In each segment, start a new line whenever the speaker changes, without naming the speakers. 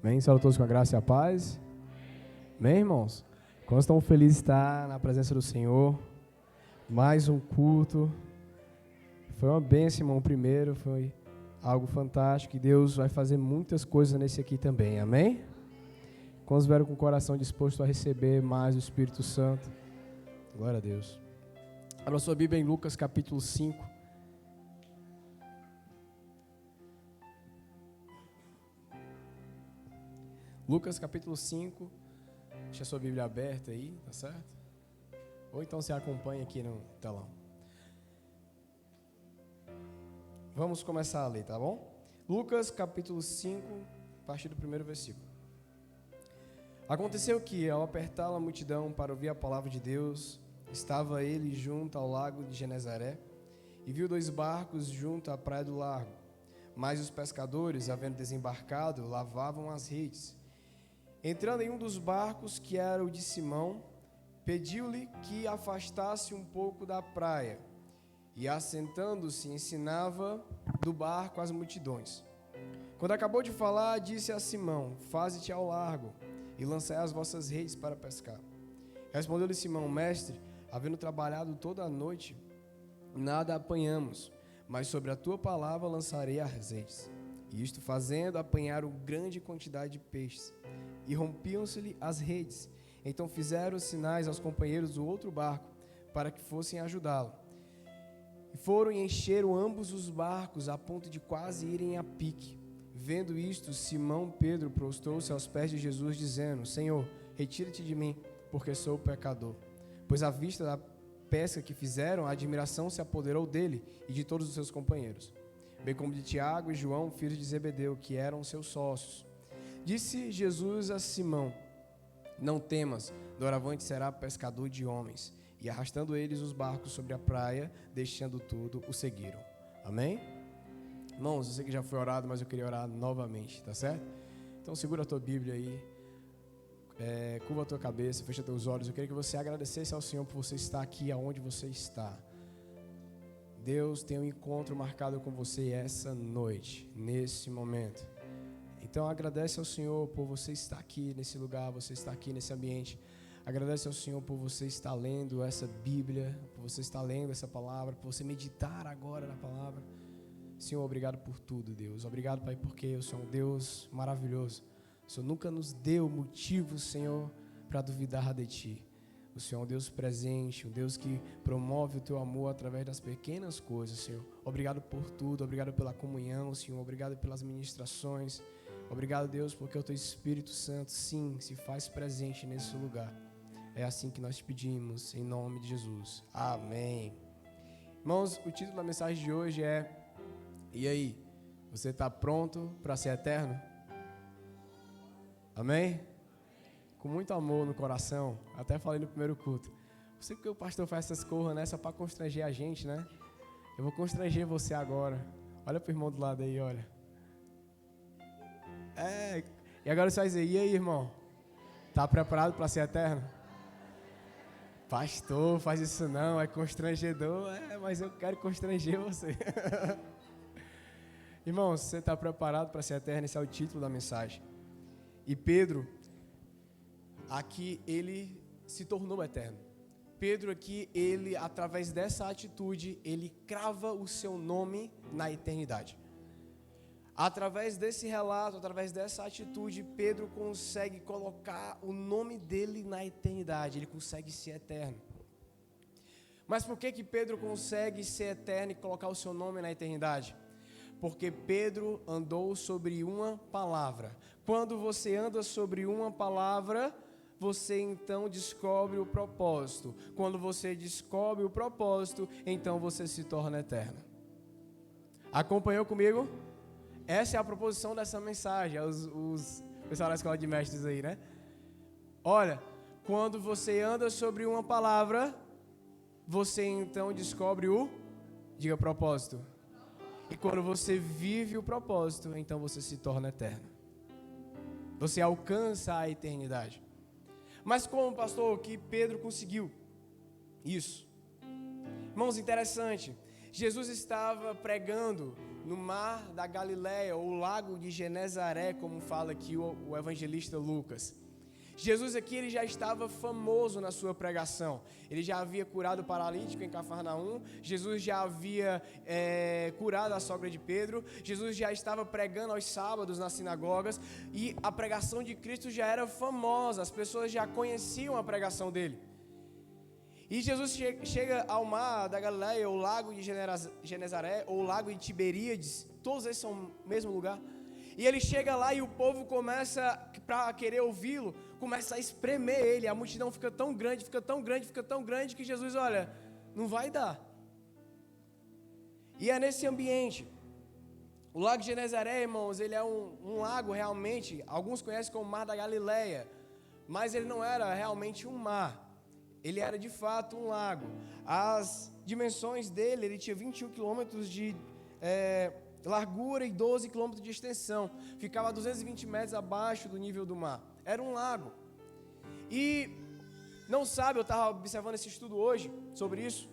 Amém? Saúde a todos com a graça e a paz. Amém, irmãos? Quantos estão felizes de estar na presença do Senhor? Mais um culto. Foi uma bênção, irmão, o primeiro. Foi algo fantástico. E Deus vai fazer muitas coisas nesse aqui também. Amém? Quantos vieram com o coração disposto a receber mais o Espírito Santo? Glória a Deus. Abra sua Bíblia em Lucas capítulo 5. Lucas capítulo 5. Deixa a sua Bíblia aberta aí, tá certo? Ou então você acompanha aqui no telão. Vamos começar a ler, tá bom? Lucas capítulo 5, a partir do primeiro versículo. Aconteceu que, ao apertá-la a multidão para ouvir a palavra de Deus, estava ele junto ao lago de Genezaré e viu 2 barcos junto à praia do largo. Mas os pescadores, havendo desembarcado, lavavam as redes. Entrando em um dos barcos, que era o de Simão, pediu-lhe que afastasse um pouco da praia, e assentando-se ensinava do barco as multidões. Quando acabou de falar, disse a Simão: faze-te ao largo, e lançai as vossas redes para pescar. Respondeu-lhe Simão: mestre, havendo trabalhado toda a noite, nada apanhamos, mas sobre a tua palavra lançarei as redes. E isto fazendo, apanharam grande quantidade de peixes, e rompiam-se-lhe as redes. Então fizeram sinais aos companheiros do outro barco, para que fossem ajudá-lo. E foram e encheram ambos os barcos, a ponto de quase irem a pique. Vendo isto, Simão Pedro prostrou-se aos pés de Jesus, dizendo: Senhor, retira-te de mim, porque sou pecador. Pois à vista da pesca que fizeram, a admiração se apoderou dele e de todos os seus companheiros, bem como de Tiago e João, filhos de Zebedeu, que eram seus sócios. Disse Jesus a Simão: não temas, doravante será pescador de homens. E arrastando eles os barcos sobre a praia, deixando tudo, o seguiram. Amém? Irmãos, eu sei que já foi orado, mas eu queria orar novamente, tá certo? Então segura a tua Bíblia aí, curva a tua cabeça, fecha teus olhos. Eu queria que você agradecesse ao Senhor por você estar aqui aonde você está. Deus tem um encontro marcado com você essa noite, nesse momento. Então agradece ao Senhor por você estar aqui nesse lugar, você estar aqui nesse ambiente. Agradece ao Senhor por você estar lendo essa Bíblia, por você estar lendo essa palavra, por você meditar agora na palavra. Senhor, obrigado por tudo, Deus. Obrigado, Pai, porque o Senhor é um Deus maravilhoso. O Senhor nunca nos deu motivos, Senhor, para duvidar de Ti. O Senhor é um Deus presente, um Deus que promove o Teu amor através das pequenas coisas, Senhor. Obrigado por tudo, obrigado pela comunhão, Senhor. Obrigado pelas ministrações. Obrigado, Deus, porque o Teu Espírito Santo, sim, se faz presente nesse lugar. É assim que nós te pedimos, em nome de Jesus. Amém. Irmãos, o título da mensagem de hoje é: e aí, você está pronto para ser eterno? Amém? Com muito amor no coração, até falei no primeiro culto. Não sei porque o pastor faz essas coisas, né? Só para constranger a gente, né? Eu vou constranger você agora. Olha para o irmão do lado aí, olha. E agora você vai dizer: e aí, irmão? Está preparado para ser eterno? Pastor, faz isso não, é constrangedor. Mas eu quero constranger você. Irmão, você está preparado para ser eterno? Esse é o título da mensagem. E Pedro, aqui, ele se tornou eterno. Pedro aqui, ele, através dessa atitude, ele crava o seu nome na eternidade. Através desse relato, através dessa atitude, Pedro consegue colocar o nome dele na eternidade. Ele consegue ser eterno. Mas por que Pedro consegue ser eterno e colocar o seu nome na eternidade? Porque Pedro andou sobre uma palavra. Quando você anda sobre uma palavra, você então descobre o propósito. Quando você descobre o propósito, então você se torna eterno. Acompanhou comigo? Essa é a proposição dessa mensagem. Os pessoal da escola de mestres aí, né? Olha, quando você anda sobre uma palavra, você então descobre diga propósito. E quando você vive o propósito, então você se torna eterno. Você alcança a eternidade. Mas como, pastor, que Pedro conseguiu isso? Irmãos, interessante. Jesus estava pregando no mar da Galileia, ou lago de Genezaré, como fala aqui o evangelista Lucas. Jesus aqui ele já estava famoso na sua pregação. Ele já havia curado o paralítico em Cafarnaum. Jesus já havia curado a sogra de Pedro. Jesus já estava pregando aos sábados nas sinagogas. E a pregação de Cristo já era famosa. As pessoas já conheciam a pregação dele. E Jesus chega ao mar da Galileia, ou lago de Genezaré, ou lago de Tiberíades. Todos esses são o mesmo lugar. E ele chega lá e o povo começa, para querer ouvi-lo, começa a espremer ele. A multidão fica tão grande, que Jesus, olha, não vai dar. E é nesse ambiente. O lago de Genezaré, irmãos, ele é um lago realmente, alguns conhecem como Mar da Galileia, mas ele não era realmente um mar. Ele era de fato um lago. As dimensões dele, ele tinha 21 quilômetros de largura e 12 quilômetros de extensão. Ficava a 220 metros abaixo do nível do mar. Era um lago. E não sabe, eu estava observando esse estudo hoje sobre isso.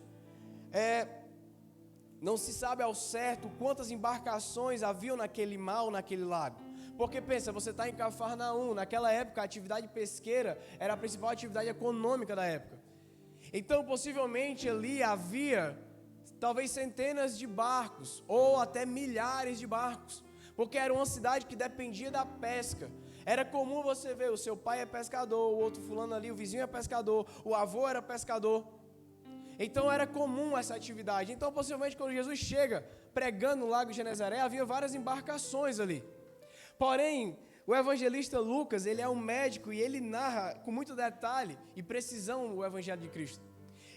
Não se sabe ao certo quantas embarcações haviam naquele mar ou naquele lago. Porque pensa, você está em Cafarnaum, naquela época a atividade pesqueira era a principal atividade econômica da época. Então possivelmente ali havia talvez centenas de barcos, ou até milhares de barcos, porque era uma cidade que dependia da pesca. Era comum você ver, o seu pai é pescador, o outro fulano ali, o vizinho é pescador, o avô era pescador. Então era comum essa atividade. Então possivelmente quando Jesus chega pregando no lago de Genezaré, havia várias embarcações ali. Porém, o evangelista Lucas, ele é um médico e ele narra com muito detalhe e precisão o evangelho de Cristo.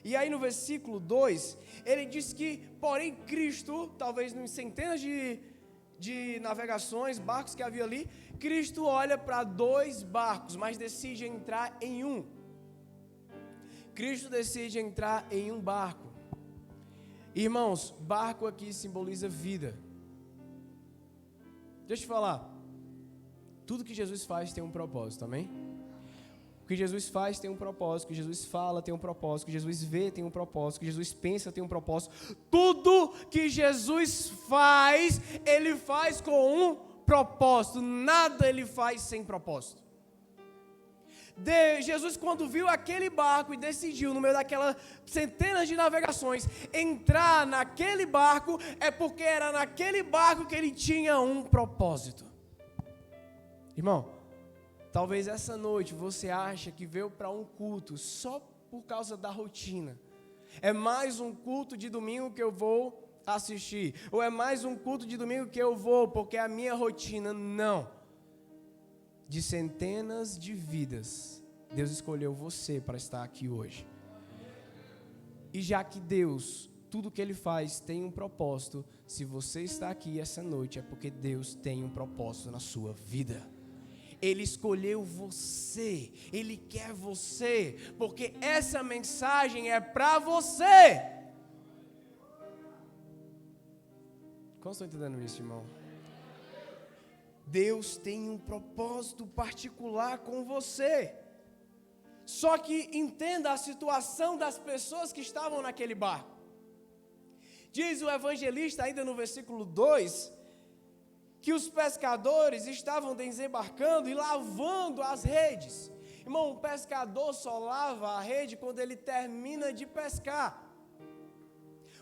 E aí no versículo 2, ele diz que, porém Cristo, talvez em centenas de navegações, barcos que havia ali, Cristo olha para 2 barcos, mas decide entrar em um. Cristo decide entrar em um barco. Irmãos, barco aqui simboliza vida. Deixa eu te falar, tudo que Jesus faz tem um propósito, amém? O que Jesus faz tem um propósito, o que Jesus fala tem um propósito, o que Jesus vê tem um propósito, o que Jesus pensa tem um propósito. Tudo que Jesus faz, Ele faz com um propósito, nada Ele faz sem propósito. Jesus, quando viu aquele barco e decidiu, no meio daquelas centenas de navegações, entrar naquele barco, é porque era naquele barco que Ele tinha um propósito. Irmão, talvez essa noite você ache que veio para um culto só por causa da rotina. É mais um culto de domingo que eu vou assistir. Ou é mais um culto de domingo que eu vou porque é a minha rotina. Não. De centenas de vidas, Deus escolheu você para estar aqui hoje. E já que Deus, tudo que Ele faz tem um propósito, se você está aqui essa noite é porque Deus tem um propósito na sua vida. Ele escolheu você, Ele quer você, porque essa mensagem é para você. Como estão entendendo isso, irmão? Deus tem um propósito particular com você. Só que entenda a situação das pessoas que estavam naquele barco. Diz o evangelista ainda no versículo 2, que os pescadores estavam desembarcando e lavando as redes. Irmão, o pescador só lava a rede quando ele termina de pescar.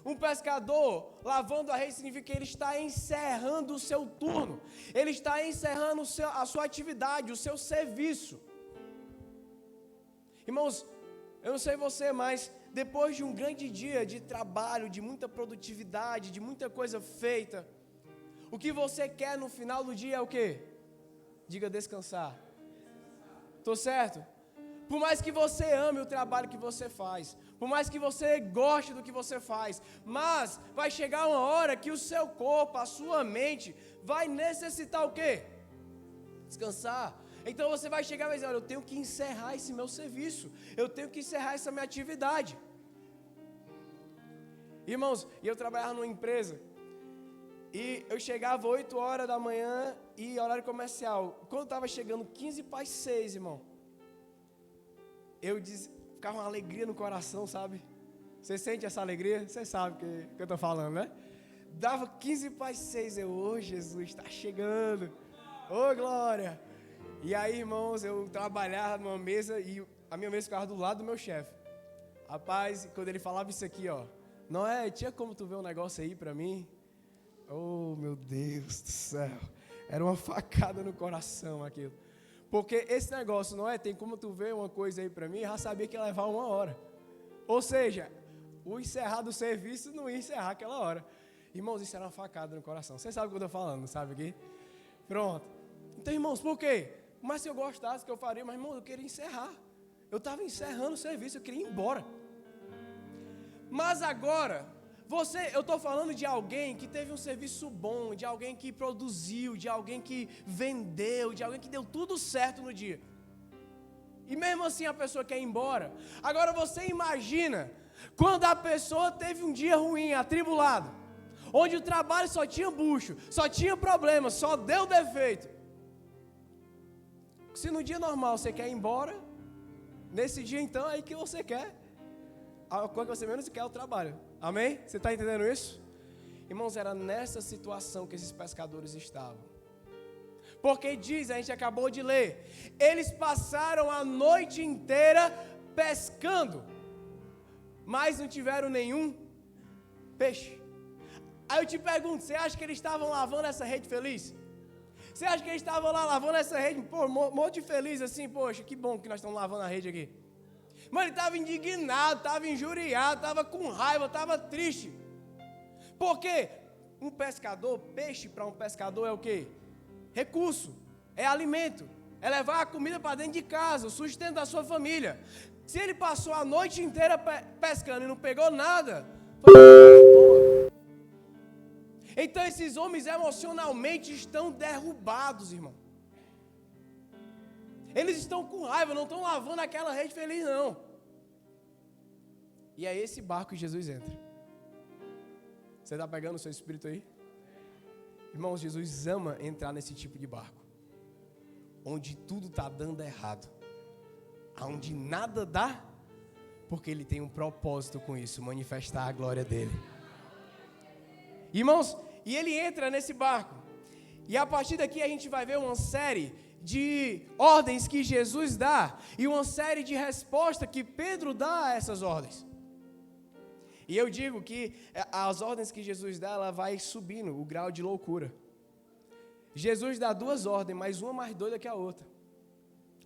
Um pescador lavando a rede significa que ele está encerrando o seu turno. Ele está encerrando a sua atividade, o seu serviço. Irmãos, eu não sei você, mas depois de um grande dia de trabalho, de muita produtividade, de muita coisa feita, o que você quer no final do dia é o quê? Diga descansar. Tô certo? Por mais que você ame o trabalho que você faz, por mais que você goste do que você faz, mas vai chegar uma hora que o seu corpo, a sua mente, vai necessitar o quê? Descansar. Então você vai chegar e vai dizer, olha, eu tenho que encerrar esse meu serviço, eu tenho que encerrar essa minha atividade. Irmãos, eu trabalhava numa empresa, e eu chegava 8 horas da manhã e horário comercial. Quando estava chegando 15 para as 6, irmão, ficava uma alegria no coração, sabe? Você sente essa alegria? Você sabe o que eu estou falando, né? Dava 15 para as 6, ô Jesus, está chegando, ô glória. E aí, irmãos, eu trabalhava numa mesa e a minha mesa ficava do lado do meu chefe. Rapaz, quando ele falava isso aqui, ó, Noé, tinha como tu ver um negócio aí para mim? Oh, meu Deus do céu, era uma facada no coração aquilo. Porque esse negócio, Noé, tem como tu ver uma coisa aí para mim? Eu já sabia que ia levar 1 hora. Ou seja, o encerrar do serviço não ia encerrar aquela hora. Irmãos, isso era uma facada no coração. Você sabe o que eu estou falando, sabe aqui? Pronto. Então, irmãos, por quê? Mas se eu gostasse que eu faria, mas, irmãos, eu queria encerrar. Eu estava encerrando o serviço, eu queria ir embora. Mas agora, eu estou falando de alguém que teve um serviço bom, de alguém que produziu, de alguém que vendeu, de alguém que deu tudo certo no dia. E mesmo assim a pessoa quer ir embora. Agora você imagina quando a pessoa teve um dia ruim, atribulado, onde o trabalho só tinha bucho, só tinha problema, só deu defeito. Se no dia normal você quer ir embora, nesse dia então é aí que você quer. A coisa que você menos quer é o trabalho. Amém? Você está entendendo isso? Irmãos, era nessa situação que esses pescadores estavam. Porque diz, a gente acabou de ler, eles passaram a noite inteira pescando, mas não tiveram nenhum peixe. Aí eu te pergunto, você acha que eles estavam lavando essa rede feliz? Você acha que eles estavam lá lavando essa rede, pô, monte de feliz assim, poxa, que bom que nós estamos lavando a rede aqui. Mas ele estava indignado, estava injuriado, estava com raiva, estava triste. Por quê? Um pescador, peixe para um pescador é o quê? Recurso, é alimento, é levar a comida para dentro de casa, o sustento da sua família. Se ele passou a noite inteira pescando e não pegou nada, foi então esses homens emocionalmente estão derrubados, irmão. Eles estão com raiva, não estão lavando aquela rede feliz, não. E é esse barco que Jesus entra. Você está pegando o seu espírito aí? Irmãos, Jesus ama entrar nesse tipo de barco, onde tudo está dando errado, onde nada dá, porque Ele tem um propósito com isso, manifestar a glória dEle. Irmãos, e Ele entra nesse barco, e a partir daqui a gente vai ver uma série de ordens que Jesus dá, e uma série de respostas que Pedro dá a essas ordens. E eu digo que as ordens que Jesus dá, ela vai subindo o grau de loucura. Jesus dá 2 ordens, mas uma mais doida que a outra.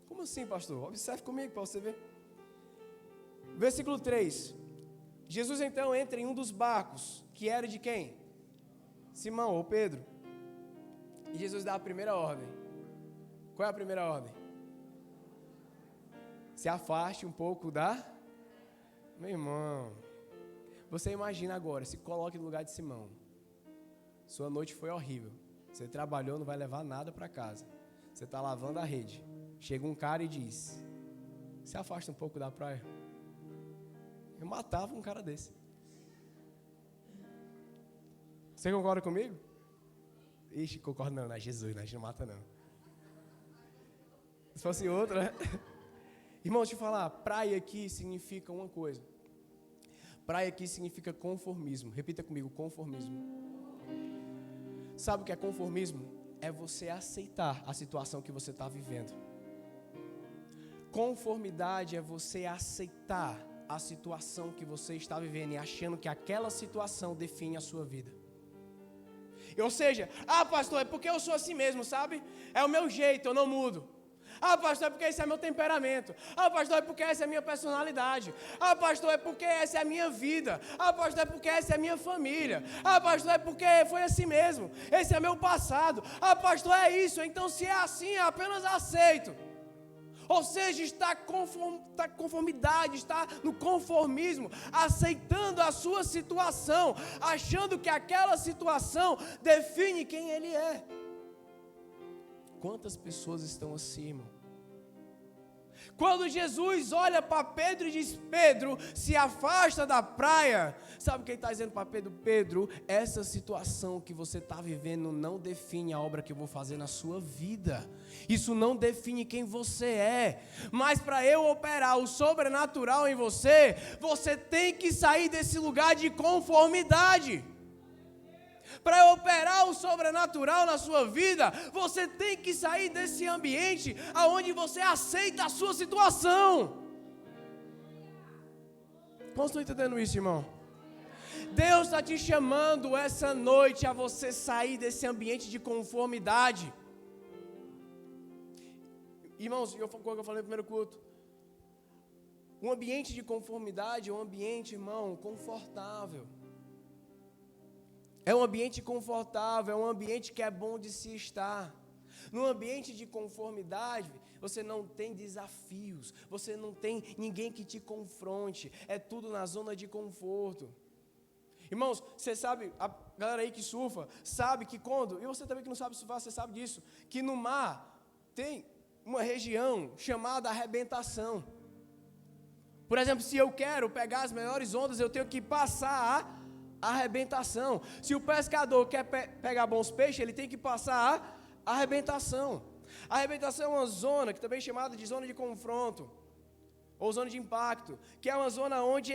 Como assim, pastor? Observe comigo para você ver. Versículo 3. Jesus então entra em um dos barcos, que era de quem? Simão ou Pedro. E Jesus dá a primeira ordem. Qual é a primeira ordem? Se afaste um pouco da... Meu irmão, você imagina agora, se coloque no lugar de Simão. Sua noite foi horrível. Você trabalhou, não vai levar nada para casa. Você está lavando a rede. Chega um cara e diz, se afasta um pouco da praia. Eu matava um cara desse. Você concorda comigo? Ixi, concordo não é Jesus, né? A gente não mata não. Se fosse outro, né? Irmão, deixa eu falar, praia aqui significa uma coisa. Praia aqui significa conformismo. Repita comigo, conformismo. Sabe o que é conformismo? É você aceitar a situação que você está vivendo. Conformidade é você aceitar a situação que você está vivendo e achando que aquela situação define a sua vida. Ou seja, pastor, é porque eu sou assim mesmo, sabe? É o meu jeito, eu não mudo. Pastor, é porque esse é meu temperamento. Pastor, é porque essa é a minha personalidade. Pastor, é porque essa é a minha vida. Pastor, é porque essa é a minha família. Pastor, é porque foi assim mesmo. Esse é meu passado. Pastor, é isso. Então, se é assim, eu apenas aceito. Ou seja, está conformidade, está no conformismo, aceitando a sua situação, achando que aquela situação define quem ele é. Quantas pessoas estão assim, irmão? Quando Jesus olha para Pedro e diz: Pedro, se afasta da praia. Sabe o que ele está dizendo para Pedro? Pedro, essa situação que você está vivendo não define a obra que eu vou fazer na sua vida. Isso não define quem você é. Mas para eu operar o sobrenatural em você, você tem que sair desse lugar de conformidade. Para operar o sobrenatural na sua vida, você tem que sair desse ambiente onde você aceita a sua situação. Como estão entendendo isso, irmão? Deus está te chamando essa noite a você sair desse ambiente de conformidade. Irmãos, como eu falei no primeiro culto, um ambiente de conformidade é um ambiente, irmão, confortável. É um ambiente confortável, é um ambiente que é bom de se estar. Num ambiente de conformidade, você não tem desafios, você não tem ninguém que te confronte, é tudo na zona de conforto. Irmãos, você sabe, a galera aí que surfa, sabe que quando, e você também que não sabe surfar, você sabe disso, que no mar tem uma região chamada arrebentação. Por exemplo, se eu quero pegar as melhores ondas, eu tenho que passar a arrebentação. Se o pescador quer pegar bons peixes, ele tem que passar a arrebentação. A arrebentação é uma zona que também é chamada de zona de confronto, ou zona de impacto, que é uma zona onde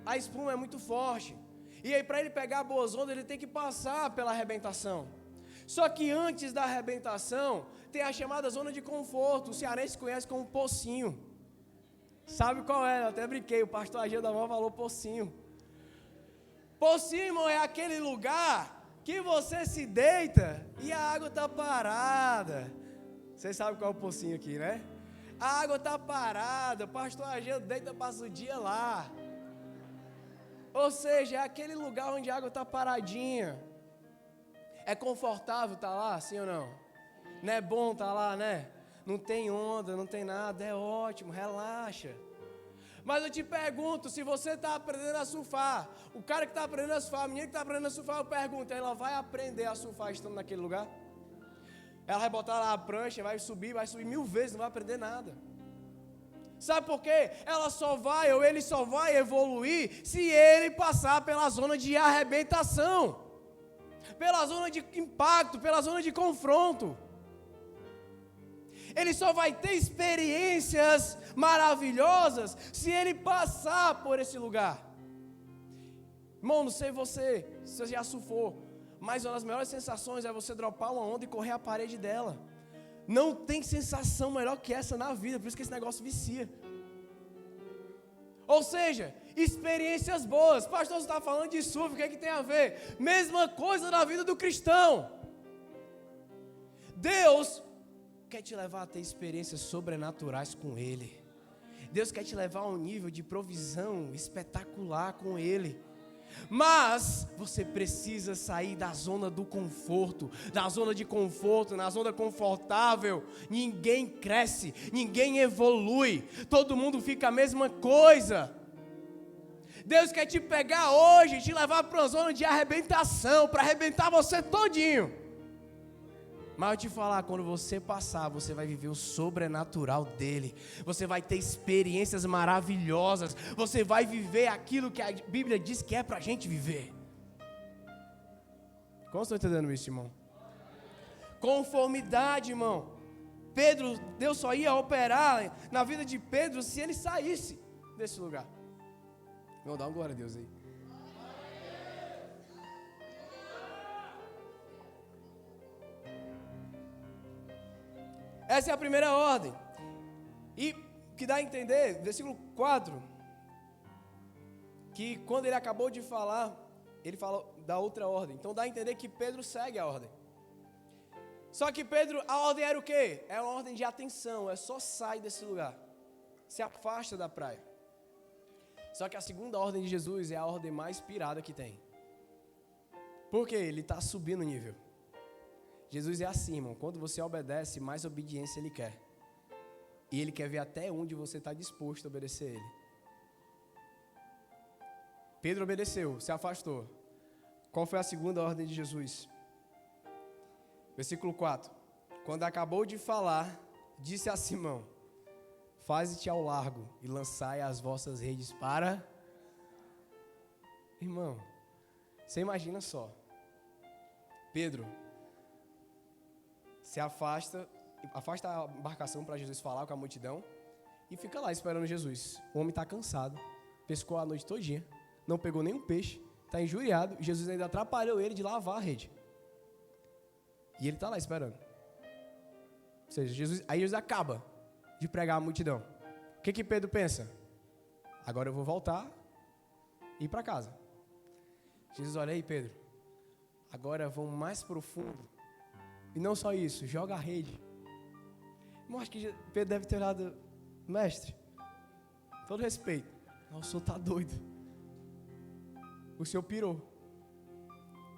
a espuma é muito forte. E aí, para ele pegar boas ondas, ele tem que passar pela arrebentação. Só que antes da arrebentação, tem a chamada zona de conforto. O cearense conhece como pocinho. Sabe qual é? Eu até brinquei, o pastor Ageu da Mão falou pocinho. Pocinho, irmão, é aquele lugar que você se deita e a água está parada. Vocês sabem qual é o pocinho aqui, né? A água está parada, o pastor Ageu deita, passa o dia lá. Ou seja, é aquele lugar onde a água está paradinha. É confortável estar lá, sim ou não? Não é bom estar lá, né? Não tem onda, não tem nada, é ótimo, relaxa. Mas eu te pergunto, se você está aprendendo a surfar, o cara que está aprendendo a surfar, a menina que está aprendendo a surfar, eu pergunto, ela vai aprender a surfar estando naquele lugar? Ela vai botar lá a prancha, vai subir 1000 vezes, não vai aprender nada. Sabe por quê? Ela só vai, ou ele só vai evoluir, se ele passar pela zona de arrebentação, pela zona de impacto, pela zona de confronto. Ele só vai ter experiências maravilhosas se ele passar por esse lugar. Irmão, não sei se você já surfou, mas uma das melhores sensações é você dropar uma onda e correr a parede dela. Não tem sensação melhor que essa na vida, por isso que esse negócio vicia. Ou seja, experiências boas. Pastor, você está falando de surf, o que é que tem a ver? Mesma coisa na vida do cristão. Deus quer te levar a ter experiências sobrenaturais com Ele. Deus quer te levar a um nível de provisão espetacular com Ele. Mas você precisa sair da zona do conforto, da zona de conforto, na zona confortável. Ninguém cresce, ninguém evolui, todo mundo fica a mesma coisa. Deus quer te pegar hoje e te levar para uma zona de arrebentação, para arrebentar você todinho. Mas eu te falar, quando você passar, você vai viver o sobrenatural dele. Você vai ter experiências maravilhosas. Você vai viver aquilo que a Bíblia diz que é pra gente viver. Como estão entendendo isso, irmão? Conformidade, irmão. Deus só ia operar na vida de Pedro se ele saísse desse lugar. Vamos dar uma glória a Deus aí. Essa é a primeira ordem. E que dá a entender, versículo 4, que quando ele acabou de falar, ele fala da outra ordem. Então dá a entender que Pedro segue a ordem. Só que Pedro, a ordem era o quê? É uma ordem de atenção, é só sai desse lugar. Se afasta da praia. Só que a segunda ordem de Jesus é a ordem mais pirada que tem. Por quê? Ele está subindo o nível. Jesus é assim, irmão, quando você obedece, mais obediência Ele quer. E Ele quer ver até onde você está disposto a obedecer Ele. Pedro obedeceu, se afastou. Qual foi a segunda ordem de Jesus? Versículo 4. Quando acabou de falar, disse a Simão, faze-te ao largo e lançai as vossas redes para... Irmão, você imagina só. Pedro se afasta a embarcação para Jesus falar com a multidão e fica lá esperando Jesus. O homem está cansado, pescou a noite todinha, não pegou nenhum peixe, está injuriado, e Jesus ainda atrapalhou ele de lavar a rede. E ele está lá esperando. Ou seja, aí Jesus acaba de pregar a multidão. O que Pedro pensa? Agora eu vou voltar e ir para casa. Jesus, olha aí, Pedro, agora vão mais profundo. E não só isso, joga a rede. Eu acho que Pedro deve ter olhado, mestre, todo respeito, o senhor está doido. O senhor pirou.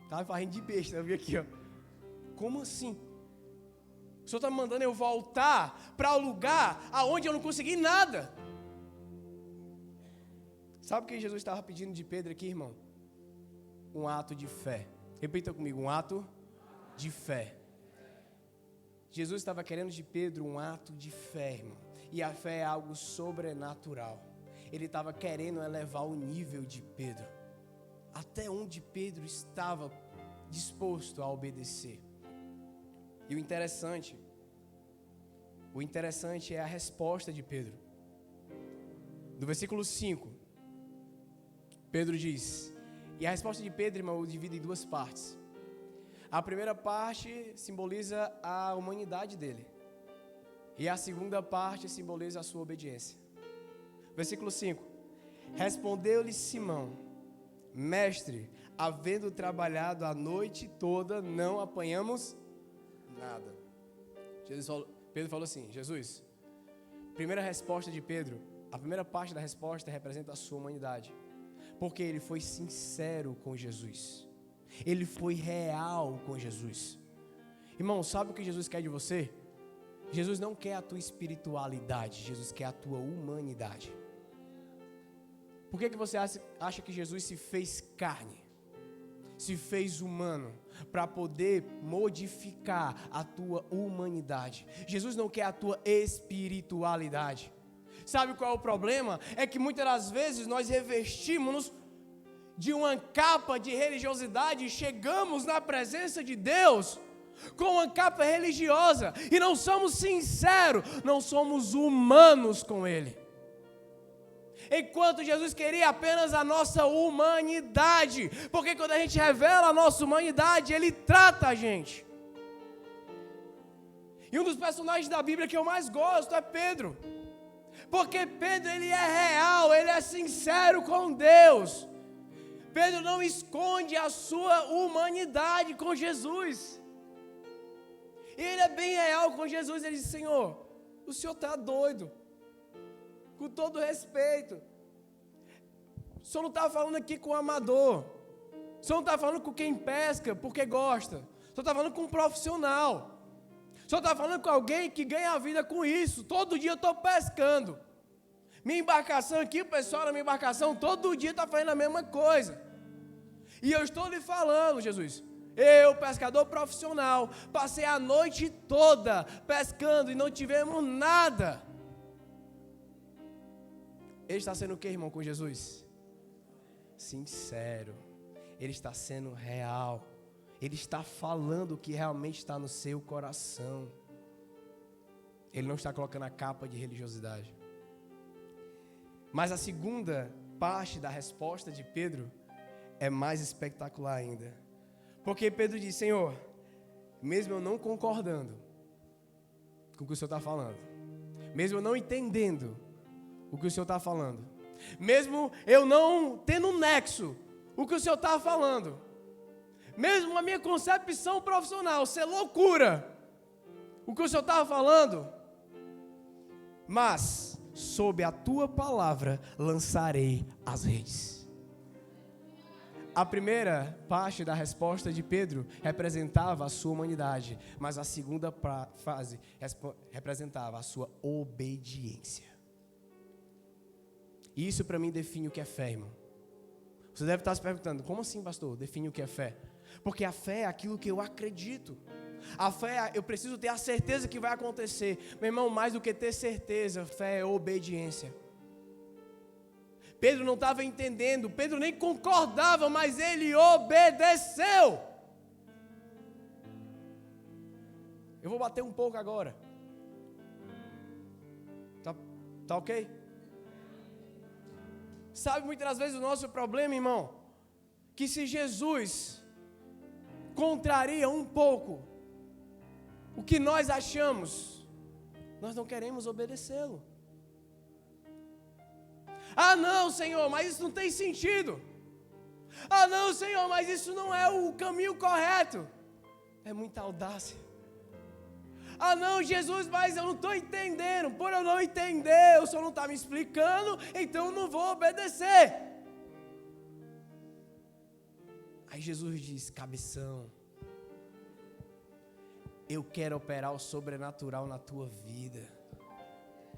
Estava fazendo de besta, eu vi aqui, ó. Como assim? O senhor está me mandando eu voltar para o lugar aonde eu não consegui nada. Sabe o que Jesus estava pedindo de Pedro aqui, irmão? Um ato de fé. Repita comigo, um ato de fé. Jesus estava querendo de Pedro um ato de fé, irmão. E a fé é algo sobrenatural. Ele estava querendo elevar o nível de Pedro. Até onde Pedro estava disposto a obedecer. E o interessante é a resposta de Pedro. No versículo 5, Pedro diz, e a resposta de Pedro, irmão, eu divido em duas partes. A primeira parte simboliza a humanidade dele. E a segunda parte simboliza a sua obediência. Versículo 5. Respondeu-lhe Simão, mestre, havendo trabalhado a noite toda, não apanhamos nada. Pedro falou assim, Jesus, primeira resposta de Pedro, a primeira parte da resposta representa a sua humanidade. Porque ele foi sincero com Jesus. Ele foi real com Jesus. Irmão, sabe o que Jesus quer de você? Jesus não quer a tua espiritualidade, Jesus quer a tua humanidade. Por que você acha que Jesus se fez carne? Se fez humano para poder modificar a tua humanidade. Jesus não quer a tua espiritualidade. Sabe qual é o problema? É que muitas das vezes nós revestimos-nos de uma capa de religiosidade e chegamos na presença de Deus com uma capa religiosa e não somos sinceros, não somos humanos com Ele. Enquanto Jesus queria apenas a nossa humanidade, porque quando a gente revela a nossa humanidade, Ele trata a gente. E um dos personagens da Bíblia que eu mais gosto é Pedro. Porque Pedro, ele é real, ele é sincero com Deus. Pedro não esconde a sua humanidade com Jesus. E ele é bem real com Jesus. Ele diz, Senhor, o Senhor está doido. Com todo respeito. O Senhor não está falando aqui com o amador. O Senhor não está falando com quem pesca porque gosta. O Senhor está falando com um profissional. O Senhor está falando com alguém que ganha a vida com isso. Todo dia eu estou pescando. Minha embarcação aqui, o pessoal na minha embarcação, todo dia está fazendo a mesma coisa. E eu estou lhe falando, Jesus, eu, pescador profissional, passei a noite toda pescando e não tivemos nada. Ele está sendo o que, irmão, com Jesus? Sincero. Ele está sendo real. Ele está falando o que realmente está no seu coração. Ele não está colocando a capa de religiosidade. Mas a segunda parte da resposta de Pedro é mais espetacular ainda. Porque Pedro diz, Senhor, mesmo eu não concordando com o que o Senhor está falando, mesmo eu não entendendo o que o Senhor está falando, mesmo eu não tendo um nexo o que o Senhor está falando, mesmo a minha concepção profissional ser loucura, o que o Senhor estava falando, mas sob a tua palavra lançarei as redes. A primeira parte da resposta de Pedro representava a sua humanidade, mas a segunda fase representava a sua obediência. E isso para mim define o que é fé, irmão. Você deve estar se perguntando, como assim, pastor, define o que é fé? Porque a fé é aquilo que eu acredito. A fé, eu preciso ter a certeza que vai acontecer. Meu irmão, mais do que ter certeza, fé é obediência. Pedro não estava entendendo, Pedro nem concordava, mas ele obedeceu. Eu vou bater um pouco agora. Tá ok? Sabe, muitas das vezes o nosso problema, irmão, que se Jesus contraria um pouco o que nós achamos, nós não queremos obedecê-lo. Ah não, Senhor, mas isso não tem sentido. Ah não, Senhor, mas isso não é o caminho correto. É muita audácia. Ah não, Jesus, mas eu não estou entendendo. Por eu não entender, o Senhor não está me explicando, então eu não vou obedecer. Aí Jesus diz: cabeção, eu quero operar o sobrenatural na tua vida.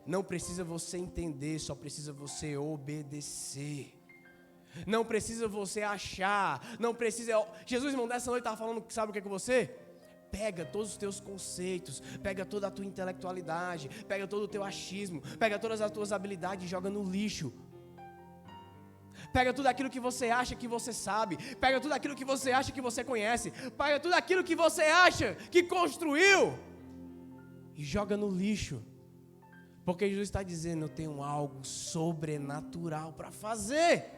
Não precisa você entender, só precisa você obedecer. Não precisa você achar, não precisa... Jesus, irmão, dessa noite estava falando, sabe o que é com você? Pega todos os teus conceitos, pega toda a tua intelectualidade, pega todo o teu achismo, pega todas as tuas habilidades e joga no lixo. Pega tudo aquilo que você acha que você sabe, pega tudo aquilo que você acha que você conhece, pega tudo aquilo que você acha que construiu e joga no lixo. Porque Jesus está dizendo: eu tenho algo sobrenatural para fazer.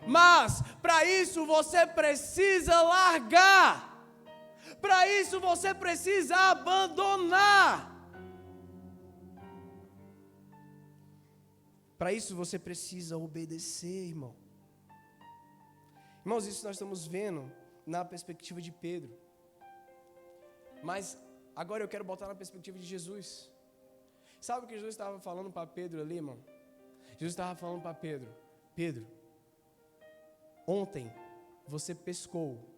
Mas, para isso você precisa largar. Para isso você precisa abandonar. Para isso você precisa obedecer, irmão. Irmãos, isso nós estamos vendo na perspectiva de Pedro. Mas agora eu quero botar na perspectiva de Jesus. Sabe o que Jesus estava falando para Pedro ali, irmão? Jesus estava falando para Pedro: Pedro, ontem você pescou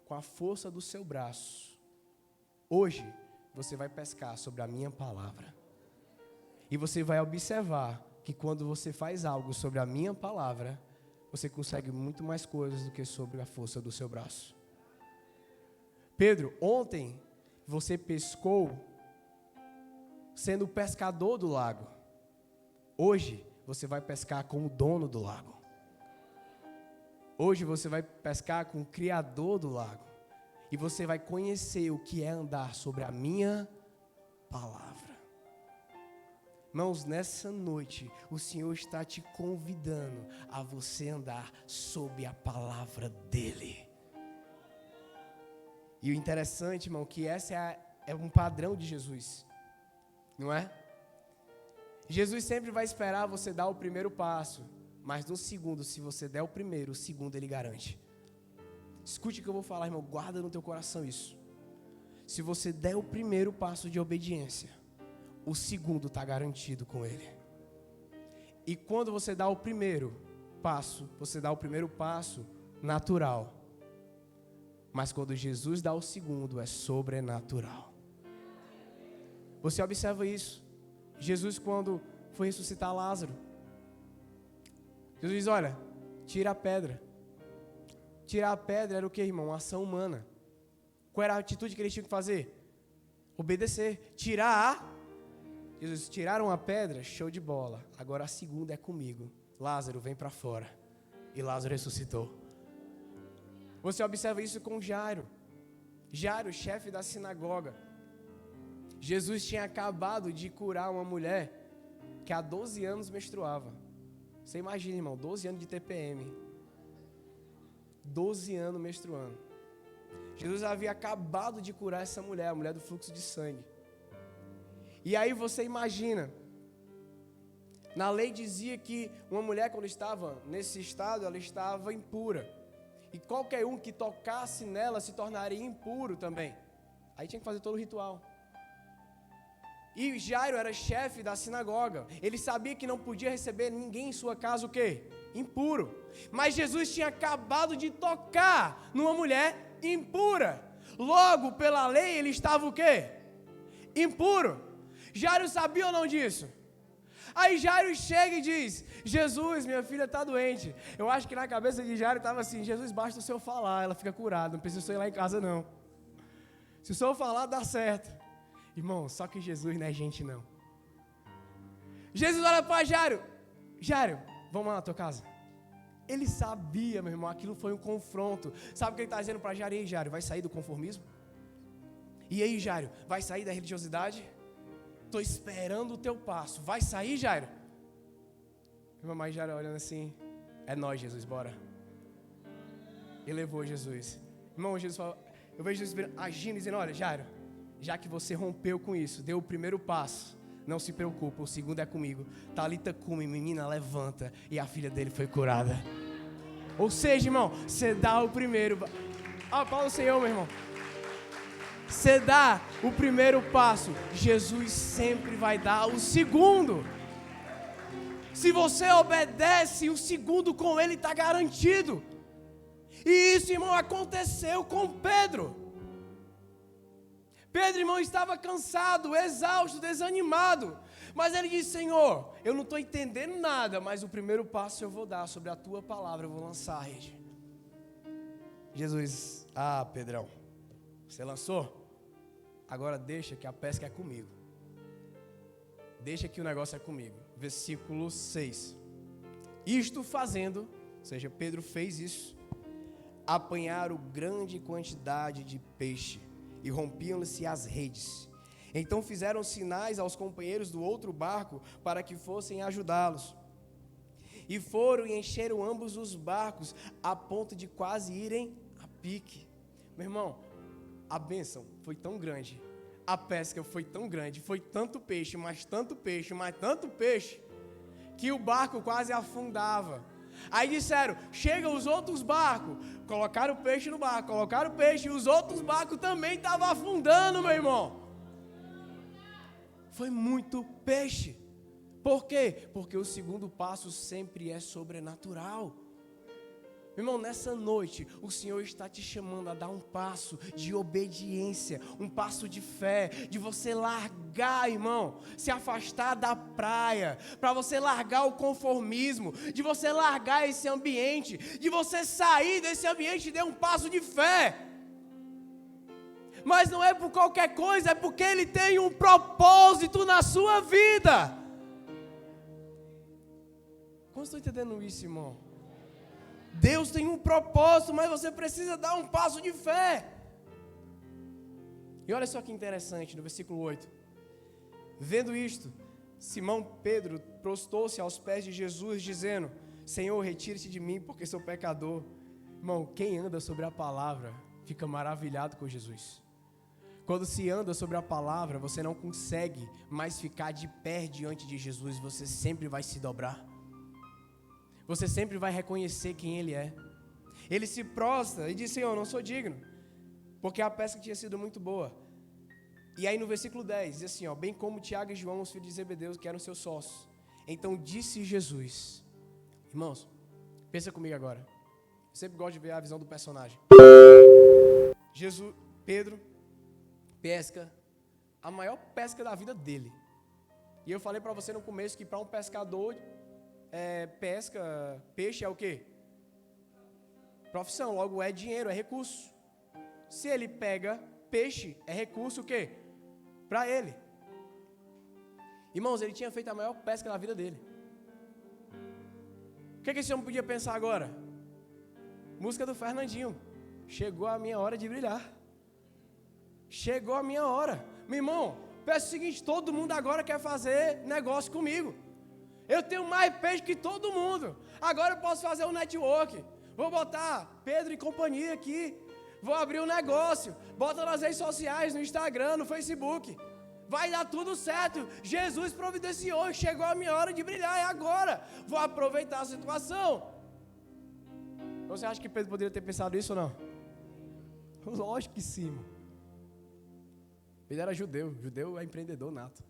com a força do seu braço. Hoje você vai pescar sobre a minha palavra. E você vai observar que quando você faz algo sobre a minha palavra, você consegue muito mais coisas do que sobre a força do seu braço. Pedro, ontem você pescou sendo o pescador do lago. Hoje você vai pescar com o dono do lago. Hoje você vai pescar com o criador do lago. E você vai conhecer o que é andar sobre a minha palavra. Irmãos, nessa noite, o Senhor está te convidando a você andar sob a palavra dEle. E o interessante, irmão, que essa é um padrão de Jesus, não é? Jesus sempre vai esperar você dar o primeiro passo, mas no segundo, se você der o primeiro, o segundo Ele garante. Escute o que eu vou falar, irmão, guarda no teu coração isso. Se você der o primeiro passo de obediência, o segundo está garantido com Ele. E quando você dá o primeiro passo, você dá o primeiro passo natural. Mas quando Jesus dá o segundo, é sobrenatural. Você observa isso. Jesus, quando foi ressuscitar Lázaro, Jesus diz: olha, tira a pedra. Tirar a pedra era o que, irmão? Uma ação humana. Qual era a atitude que eles tinham que fazer? Obedecer. Jesus, tiraram a pedra, show de bola. Agora a segunda é comigo. Lázaro, vem para fora. E Lázaro ressuscitou. Você observa isso com Jairo. Jairo, chefe da sinagoga. Jesus tinha acabado de curar uma mulher que há 12 anos menstruava. Você imagina, irmão, 12 anos de TPM. 12 anos menstruando. Jesus havia acabado de curar essa mulher, a mulher do fluxo de sangue. E aí você imagina, na lei dizia que uma mulher quando estava nesse estado, ela estava impura. E qualquer um que tocasse nela se tornaria impuro também. Aí tinha que fazer todo o ritual. E Jairo era chefe da sinagoga. Ele sabia que não podia receber ninguém em sua casa o quê? Impuro. Mas Jesus tinha acabado de tocar numa mulher impura. Logo, pela lei, ele estava o quê? Impuro. Jairo sabia ou não disso? Aí Jairo chega e diz: Jesus, minha filha está doente. Eu acho que na cabeça de Jairo estava assim: Jesus, basta o Senhor falar, ela fica curada, não precisa ir lá em casa não. Se o senhor falar, dá certo. Irmão, só que Jesus não é gente, não. Jesus olha para Jairo. Jairo, vamos lá na tua casa. Ele sabia, meu irmão, aquilo foi um confronto. Sabe o que ele está dizendo para Jairo? E aí, Jairo, vai sair do conformismo? E aí, Jairo, vai sair da religiosidade? Estou esperando o teu passo. Vai sair, Jairo? Mas Jairo olhando assim, é nós, Jesus, bora. E levou Jesus. Irmão, Jesus falou, eu vejo Jesus agindo, dizendo, olha, Jairo, já que você rompeu com isso, deu o primeiro passo, não se preocupa, o segundo é comigo. Talita cumi, menina, levanta. E a filha dele foi curada. Ou seja, irmão, você dá o primeiro. Fala o Senhor, meu irmão. Você dá o primeiro passo, Jesus sempre vai dar o segundo. Se você obedece, o segundo com ele está garantido. E isso, irmão, aconteceu com Pedro. Pedro, irmão, estava cansado, exausto, desanimado. Mas ele disse, Senhor, eu não estou entendendo nada, mas o primeiro passo eu vou dar sobre a tua palavra, eu vou lançar a rede. Jesus, Pedrão, você lançou? Agora deixa que a pesca é comigo. Deixa que o negócio é comigo. Versículo 6. Isto fazendo, ou seja, Pedro fez isso, apanharam grande quantidade de peixe e rompiam-se as redes. Então fizeram sinais aos companheiros do outro barco para que fossem ajudá-los. E foram e encheram ambos os barcos a ponto de quase irem a pique. Meu irmão, a bênção foi tão grande, a pesca foi tão grande, foi tanto peixe, mas tanto peixe, que o barco quase afundava. Aí disseram, chega os outros barcos, colocaram o peixe no barco, colocaram o peixe e os outros barcos também estavam afundando, meu irmão. Foi muito peixe. Por quê? Porque o segundo passo sempre é sobrenatural. Meu irmão, nessa noite, o Senhor está te chamando a dar um passo de obediência, um passo de fé, de você largar, irmão, se afastar da praia, para você largar o conformismo, de você largar esse ambiente, de você sair desse ambiente e dar um passo de fé. Mas não é por qualquer coisa, é porque Ele tem um propósito na sua vida. Como estou entendendo isso, irmão? Deus tem um propósito, mas você precisa dar um passo de fé. E olha só que interessante, no versículo 8. Vendo isto, Simão Pedro prostou-se aos pés de Jesus, dizendo, Senhor, retire-se de mim, porque sou pecador. Irmão, quem anda sobre a palavra, fica maravilhado com Jesus. Quando se anda sobre a palavra, você não consegue mais ficar de pé diante de Jesus, você sempre vai se dobrar. Você sempre vai reconhecer quem Ele é. Ele se prostra e diz, Senhor, eu não sou digno, porque a pesca tinha sido muito boa. E aí no versículo 10, diz assim, bem como Tiago e João, os filhos de Zebedeu, que eram seus sócios. Então disse Jesus, irmãos, pensa comigo agora. Eu sempre gosto de ver a visão do personagem. Pedro pesca a maior pesca da vida dele. E eu falei para você no começo que para um pescador... peixe é o quê? Profissão, logo é dinheiro, é recurso. Se ele pega peixe, é recurso o quê? Para ele. Irmãos, ele tinha feito a maior pesca da vida dele. O que esse homem podia pensar agora? Música do Fernandinho. Chegou a minha hora de brilhar. Chegou a minha hora. Meu irmão, peço o seguinte, todo mundo agora quer fazer negócio comigo. Eu tenho mais peixe que todo mundo. Agora eu posso fazer um network. Vou botar Pedro e companhia aqui. Vou abrir um negócio. Bota nas redes sociais, no Instagram, no Facebook. Vai dar tudo certo. Jesus providenciou. Chegou a minha hora de brilhar. É agora. Vou aproveitar a situação. Você acha que Pedro poderia ter pensado isso ou não? Lógico que sim. Ele era judeu. Judeu é empreendedor nato.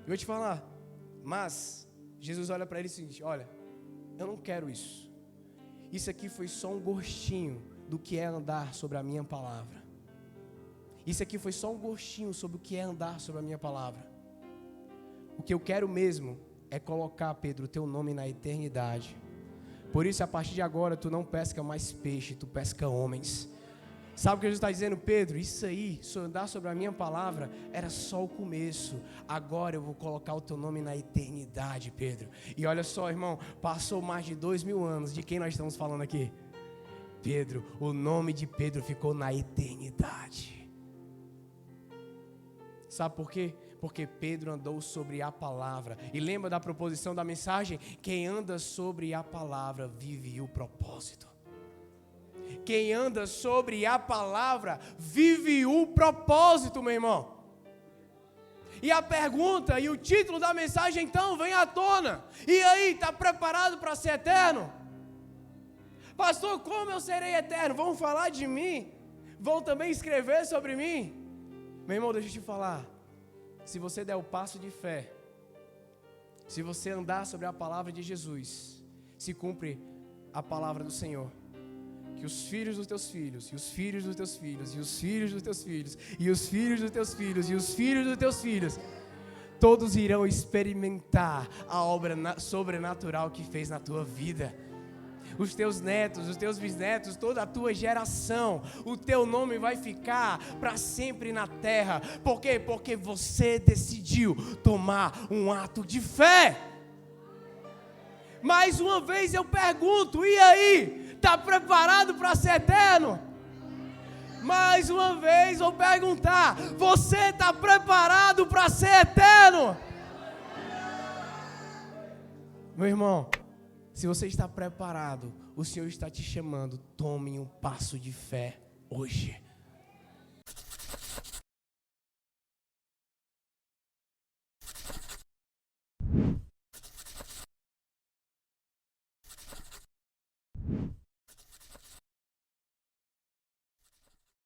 Eu vou te falar. Mas Jesus olha para ele e diz o seguinte, olha, eu não quero isso. Isso aqui foi só um gostinho do que é andar sobre a minha palavra. Isso aqui foi só um gostinho sobre o que é andar sobre a minha palavra. O que eu quero mesmo é colocar, Pedro, o teu nome na eternidade. Por isso, a partir de agora, tu não pesca mais peixe, tu pesca homens. Sabe o que Jesus está dizendo, Pedro? Isso aí, andar sobre a minha palavra, era só o começo. Agora eu vou colocar o teu nome na eternidade, Pedro. E olha só, irmão, passou mais de 2000 anos. De quem nós estamos falando aqui? Pedro. O nome de Pedro ficou na eternidade. Sabe por quê? Porque Pedro andou sobre a palavra. E lembra da proposição da mensagem? Quem anda sobre a palavra vive o propósito. Quem anda sobre a palavra vive o propósito, meu irmão. E a pergunta e o título da mensagem então vem à tona. E aí, está preparado para ser eterno? Pastor, como eu serei eterno? Vão falar de mim? Vão também escrever sobre mim? Meu irmão, deixa eu te falar. Se você der o passo de fé, se você andar sobre a palavra de Jesus, se cumpre a palavra do Senhor, que os filhos dos teus filhos, e os filhos dos teus filhos, e os filhos dos teus filhos, e os filhos dos teus filhos, e os filhos dos teus filhos, todos irão experimentar a obra sobrenatural que fez na tua vida. Os teus netos, os teus bisnetos, toda a tua geração, o teu nome vai ficar para sempre na terra. Por quê? Porque você decidiu tomar um ato de fé. Mais uma vez eu pergunto, e aí? Está preparado para ser eterno? Mais uma vez vou perguntar, você está preparado para ser eterno? Meu irmão, se você está preparado, o Senhor está te chamando, tome um passo de fé hoje.